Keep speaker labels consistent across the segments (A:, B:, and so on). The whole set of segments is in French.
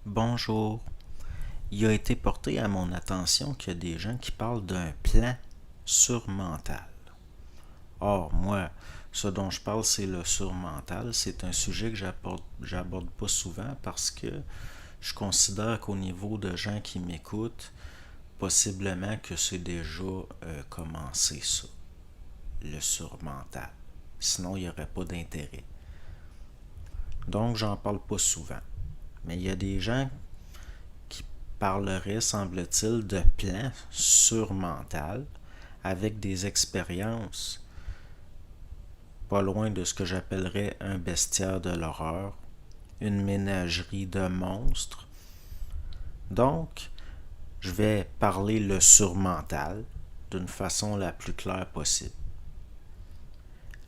A: Bonjour. Il a été porté à mon attention qu'il y a des gens qui parlent d'un plan surmental. Or, moi, ce dont je parle, c'est le surmental. C'est un sujet que j'aborde pas souvent parce que je considère qu'au niveau de gens qui m'écoutent, possiblement que c'est déjà commencé ça, le surmental. Sinon, il n'y aurait pas d'intérêt. Donc, j'en parle pas souvent. Mais il y a des gens qui parleraient, semble-t-il, de plans surmental avec des expériences pas loin de ce que j'appellerais un bestiaire de l'horreur, une ménagerie de monstres. Donc, je vais parler le surmental d'une façon la plus claire possible.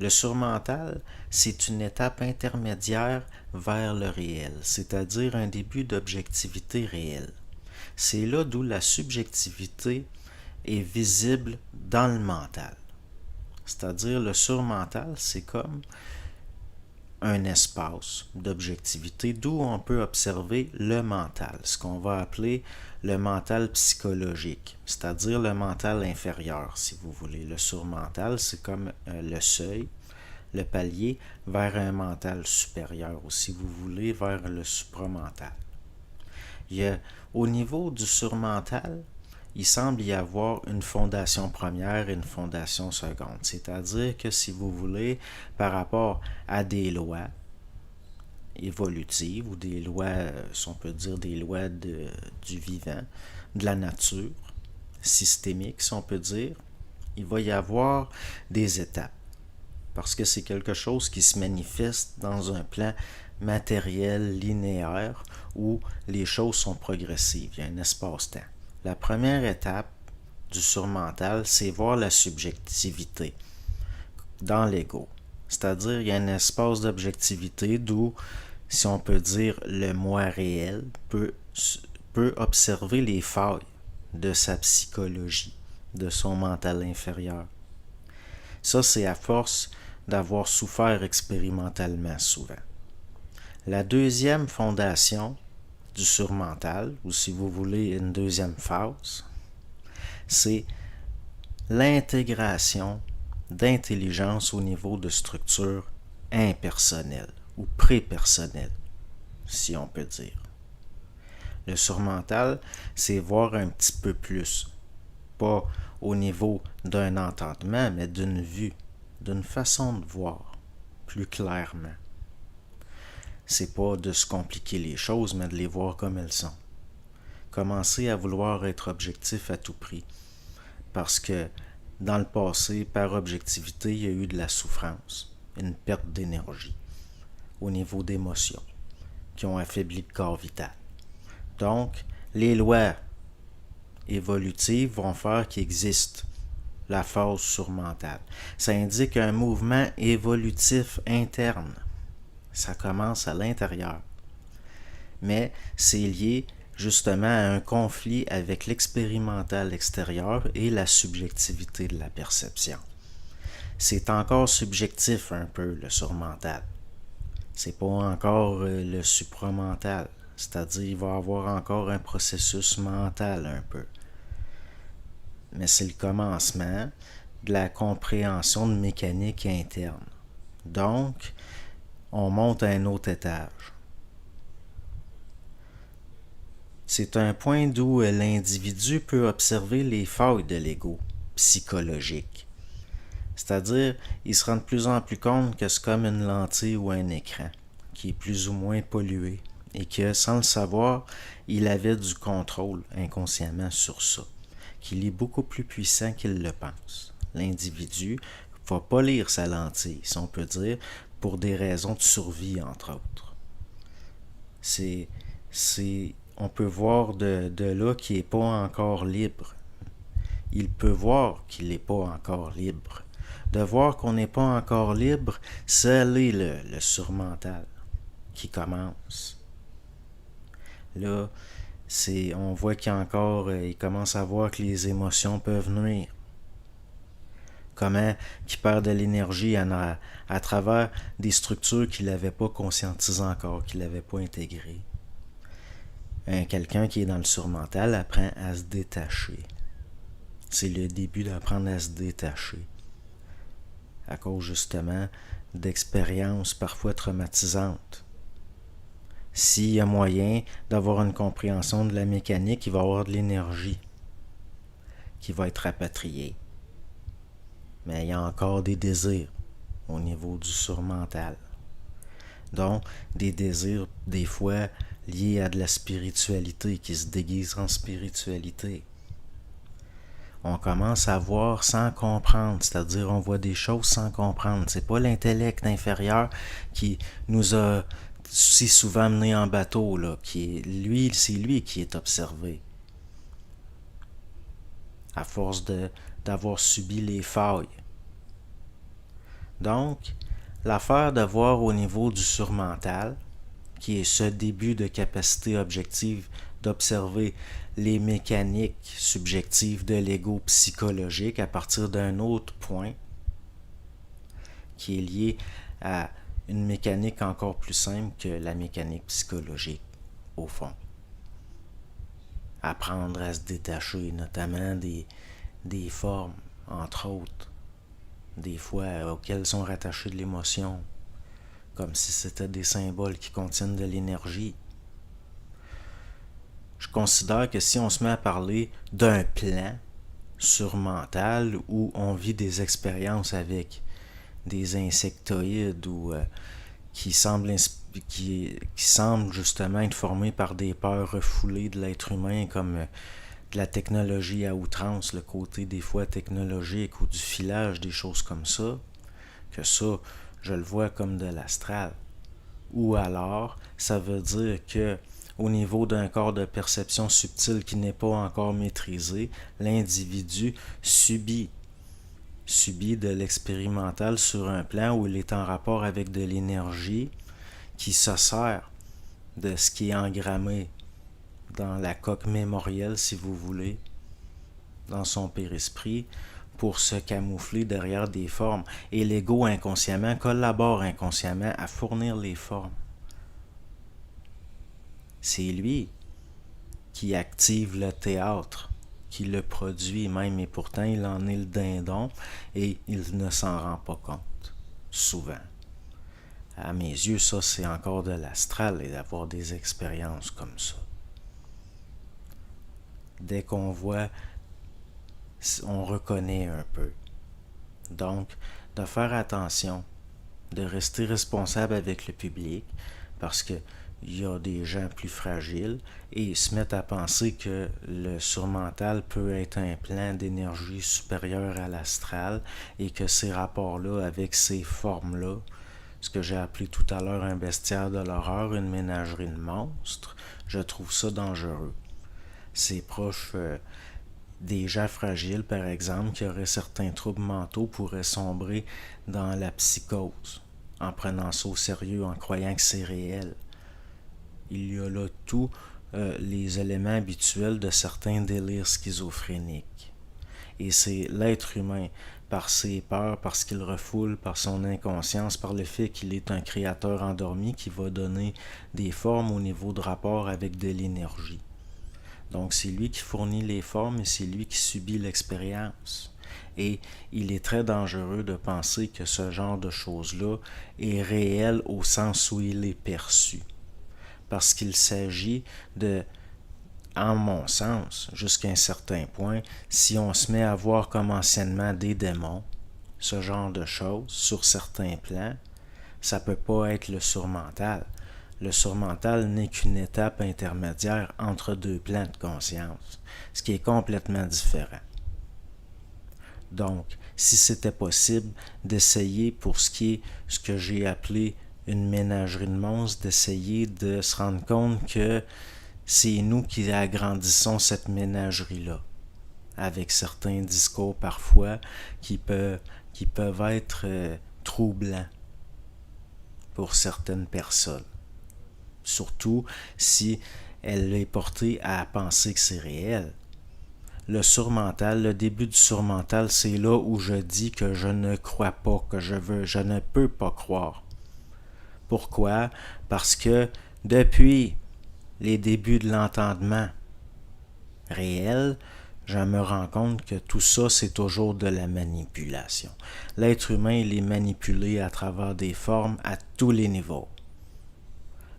A: Le surmental, c'est une étape intermédiaire vers le réel, c'est-à-dire un début d'objectivité réelle. C'est là d'où la subjectivité est visible dans le mental. C'est-à-dire le surmental, c'est comme un espace d'objectivité d'où on peut observer le mental, ce qu'on va appeler le mental psychologique, c'est-à-dire le mental inférieur, si vous voulez. Le surmental, c'est comme le seuil, le palier vers un mental supérieur, ou si vous voulez, vers le supramental. Au niveau du surmental, il semble y avoir une fondation première et une fondation seconde. C'est-à-dire que si vous voulez, par rapport à des lois évolutives ou des lois, si on peut dire des lois du vivant, de la nature, systémique, si on peut dire, il va y avoir des étapes. Parce que c'est quelque chose qui se manifeste dans un plan matériel linéaire où les choses sont progressives. Il y a un espace-temps. La première étape du surmental, c'est voir la subjectivité dans l'ego. C'est-à-dire, il y a un espace d'objectivité d'où, si on peut dire, le moi réel peut observer les failles de sa psychologie, de son mental inférieur. Ça, c'est à force d'avoir souffert expérimentalement souvent. La deuxième fondation du surmental, ou si vous voulez une deuxième phase, c'est l'intégration d'intelligence au niveau de structure impersonnelle ou prépersonnelle, si on peut dire. Le surmental, c'est voir un petit peu plus, pas au niveau d'un entendement, mais d'une vue, d'une façon de voir plus clairement. C'est pas de se compliquer les choses, mais de les voir comme elles sont. Commencer à vouloir être objectif à tout prix. Parce que dans le passé, par objectivité, il y a eu de la souffrance, une perte d'énergie au niveau d'émotions qui ont affaibli le corps vital. Donc, les lois évolutives vont faire qu'il existe la phase surmentale. Ça indique un mouvement évolutif interne. Ça commence à l'intérieur. Mais c'est lié justement à un conflit avec l'expérimental extérieur et la subjectivité de la perception. C'est encore subjectif un peu le surmental. C'est pas encore le supramental. C'est-à-dire il va y avoir encore un processus mental un peu. Mais c'est le commencement de la compréhension de mécanique interne. Donc, on monte à un autre étage. C'est un point d'où l'individu peut observer les failles de l'ego psychologique. C'est-à-dire, il se rend de plus en plus compte que c'est comme une lentille ou un écran, qui est plus ou moins pollué, et que, sans le savoir, il avait du contrôle inconsciemment sur ça, qu'il est beaucoup plus puissant qu'il le pense. L'individu ne va pas lire sa lentille, si on peut dire, pour des raisons de survie, entre autres. On peut voir de là qu'il n'est pas encore libre. Il peut voir qu'il n'est pas encore libre. De voir qu'on n'est pas encore libre, c'est le surmental qui commence. Là, on voit il commence à voir que les émotions peuvent nuire. Comment qu'il perd de l'énergie à travers des structures qu'il n'avait pas conscientisées encore, qu'il n'avait pas intégrées. Quelqu'un qui est dans le surmental apprend à se détacher. C'est le début d'apprendre à se détacher. À cause justement d'expériences parfois traumatisantes. S'il y a moyen d'avoir une compréhension de la mécanique, il va y avoir de l'énergie qui va être rapatriée. Mais il y a encore des désirs au niveau du surmental. Donc, des désirs des fois liés à de la spiritualité, qui se déguisent en spiritualité. On commence à voir sans comprendre, c'est-à-dire on voit des choses sans comprendre. C'est pas l'intellect inférieur qui nous a si souvent menés en bateau, là, c'est lui qui est observé. À force d'avoir subi les failles. Donc, l'affaire de voir au niveau du surmental, qui est ce début de capacité objective d'observer les mécaniques subjectives de l'ego psychologique à partir d'un autre point, qui est lié à une mécanique encore plus simple que la mécanique psychologique, au fond. Apprendre à se détacher, notamment des formes, entre autres, des fois auxquelles sont rattachées de l'émotion, comme si c'était des symboles qui contiennent de l'énergie. Je considère que si on se met à parler d'un plan surmental où on vit des expériences avec des insectoïdes ou qui semblent justement être formés par des peurs refoulées de l'être humain comme de la technologie à outrance, le côté des fois technologique ou du filage, des choses comme ça, que ça, je le vois comme de l'astral. Ou alors, ça veut dire que au niveau d'un corps de perception subtil qui n'est pas encore maîtrisé, l'individu subit de l'expérimental sur un plan où il est en rapport avec de l'énergie qui se sert de ce qui est engrammé dans la coque mémorielle, si vous voulez, dans son périsprit, pour se camoufler derrière des formes. Et l'ego inconsciemment collabore inconsciemment à fournir les formes. C'est lui qui active le théâtre, qui le produit même, et pourtant il en est le dindon et il ne s'en rend pas compte, souvent. À mes yeux, ça c'est encore de l'astral et d'avoir des expériences comme ça. Dès qu'on voit, on reconnaît un peu. Donc, de faire attention, de rester responsable avec le public, parce que il y a des gens plus fragiles et se mettent à penser que le surmental peut être un plan d'énergie supérieur à l'astral et que ces rapports-là avec ces formes-là, ce que j'ai appelé tout à l'heure un bestiaire de l'horreur, une ménagerie de monstres, je trouve ça dangereux. C'est proche des gens fragiles, par exemple, qui auraient certains troubles mentaux, pourraient sombrer dans la psychose en prenant ça au sérieux, en croyant que c'est réel. Il y a là tous les éléments habituels de certains délires schizophréniques. Et c'est l'être humain, par ses peurs, par ce qu'il refoule, par son inconscience, par le fait qu'il est un créateur endormi qui va donner des formes au niveau de rapport avec de l'énergie. Donc c'est lui qui fournit les formes et c'est lui qui subit l'expérience. Et il est très dangereux de penser que ce genre de choses-là est réel au sens où il est perçu. Parce qu'il s'agit de, en mon sens, jusqu'à un certain point, si on se met à voir comme anciennement des démons, ce genre de choses, sur certains plans, ça peut pas être le surmental. Le surmental n'est qu'une étape intermédiaire entre deux plans de conscience, ce qui est complètement différent. Donc, si c'était possible d'essayer pour ce qui est ce que j'ai appelé une ménagerie de monstres, d'essayer de se rendre compte que c'est nous qui agrandissons cette ménagerie-là, avec certains discours parfois qui peuvent être troublants pour certaines personnes. Surtout si elle est portée à penser que c'est réel. Le surmental, le début du surmental, c'est là où je dis que je ne crois pas, que je ne peux pas croire. Pourquoi? Parce que depuis les débuts de l'entendement réel, je me rends compte que tout ça, c'est toujours de la manipulation. L'être humain, il est manipulé à travers des formes à tous les niveaux.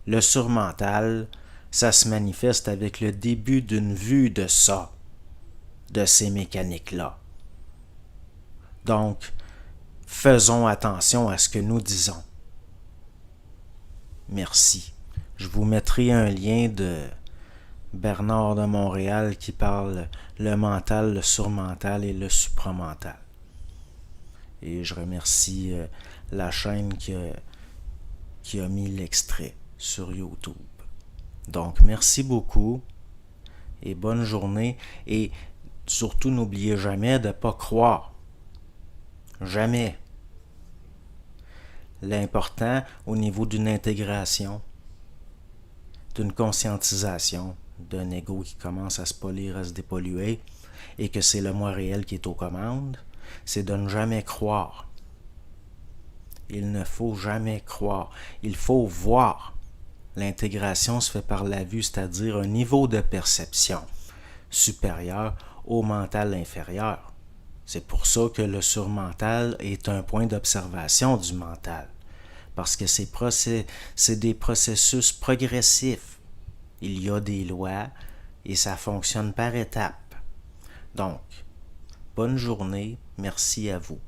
A: Le surmental, ça se manifeste avec le début d'une vue de ça, de ces mécaniques-là. Donc, faisons attention à ce que nous disons. Merci. Je vous mettrai un lien de Bernard de Montréal qui parle le mental, le surmental et le supramental. Et je remercie la chaîne qui a mis l'extrait sur YouTube. Donc, merci beaucoup et bonne journée. Et surtout, n'oubliez jamais de ne pas croire. Jamais. L'important au niveau d'une intégration, d'une conscientisation, d'un ego qui commence à se polir, à se dépolluer, et que c'est le moi réel qui est aux commandes, c'est de ne jamais croire. Il ne faut jamais croire. Il faut voir. L'intégration se fait par la vue, c'est-à-dire un niveau de perception supérieur au mental inférieur. C'est pour ça que le surmental est un point d'observation du mental. Parce que c'est des processus progressifs. Il y a des lois et ça fonctionne par étapes. Donc, bonne journée, merci à vous.